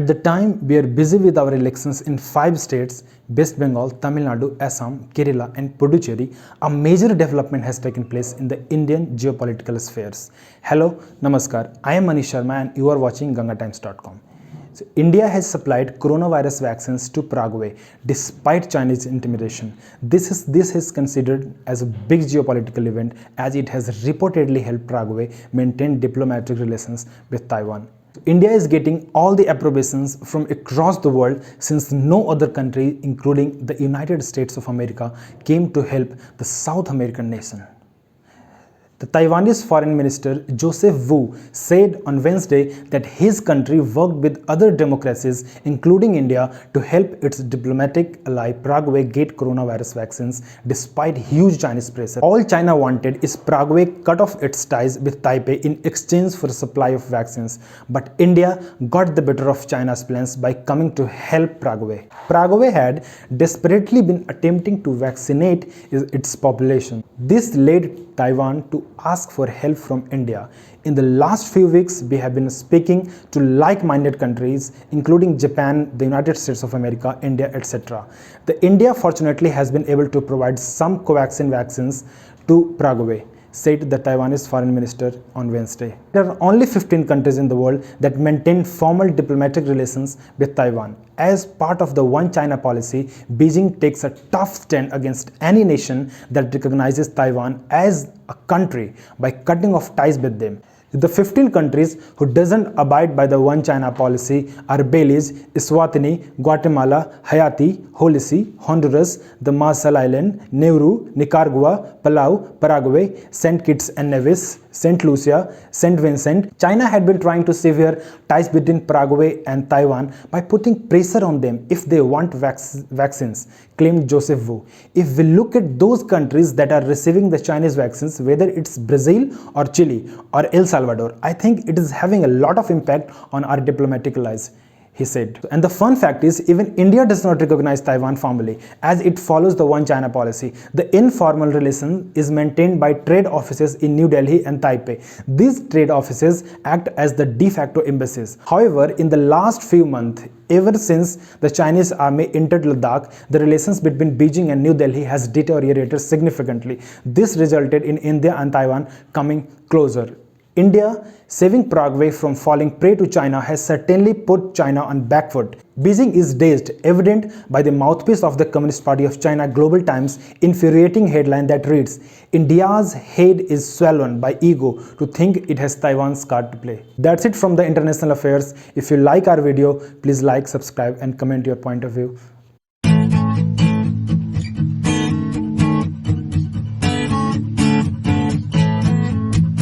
At the time we are busy with our elections in 5 states, West Bengal, Tamil Nadu, Assam, Kerala and Puducherry, a major development has taken place in the Indian geopolitical spheres. Hello, Namaskar, I am Manish Sharma and you are watching GangaTimes.com. So, India has supplied coronavirus vaccines to Paraguay despite Chinese intimidation. This is considered as a big geopolitical event as it has reportedly helped Paraguay maintain diplomatic relations with Taiwan. India is getting all the approbations from across the world since no other country, including the United States of America, came to help the South American nation. The Taiwanese Foreign Minister Joseph Wu said on Wednesday that his country worked with other democracies, including India, to help its diplomatic ally Paraguay get coronavirus vaccines despite huge Chinese pressure. All China wanted is Paraguay cut off its ties with Taipei in exchange for a supply of vaccines, but India got the better of China's plans by coming to help Paraguay. Paraguay had desperately been attempting to vaccinate its population. This led Taiwan to ask for help from India. In the last few weeks, we have been speaking to like-minded countries, including Japan, the United States of America, India, etc. India fortunately has been able to provide some Covaxin vaccines to Paraguay, said the Taiwanese foreign minister on Wednesday. There are only 15 countries in the world that maintain formal diplomatic relations with Taiwan. As part of the One China policy, Beijing takes a tough stand against any nation that recognizes Taiwan as a country by cutting off ties with them. The 15 countries who doesn't abide by the One China policy are Belize, Eswatini, Guatemala, Haiti, Holy, Honduras, the Marshall Islands, Nauru, Nicaragua, Palau, Paraguay, St. Kitts and Nevis, St. Lucia, St. Vincent. China had been trying to sever ties between Paraguay and Taiwan by putting pressure on them if they want vaccines, claimed Joseph Wu. If we look at those countries that are receiving the Chinese vaccines, whether it's Brazil or Chile or El Salvador, I think it is having a lot of impact on our diplomatic lives, he said. And the fun fact is, even India does not recognize Taiwan formally as it follows the One China policy. The informal relation is maintained by trade offices in New Delhi and Taipei. These trade offices act as the de facto embassies. However, in the last few months, ever since the Chinese army entered Ladakh, the relations between Beijing and New Delhi has deteriorated significantly. This resulted in India and Taiwan coming closer. India saving Paraguay from falling prey to China has certainly put China on back foot. Beijing is dazed, evident by the mouthpiece of the Communist Party of China, Global Times, infuriating headline that reads, "India's head is swollen by ego to think it has Taiwan's card to play." That's it from the international affairs. If you like our video, please like, subscribe and comment your point of view.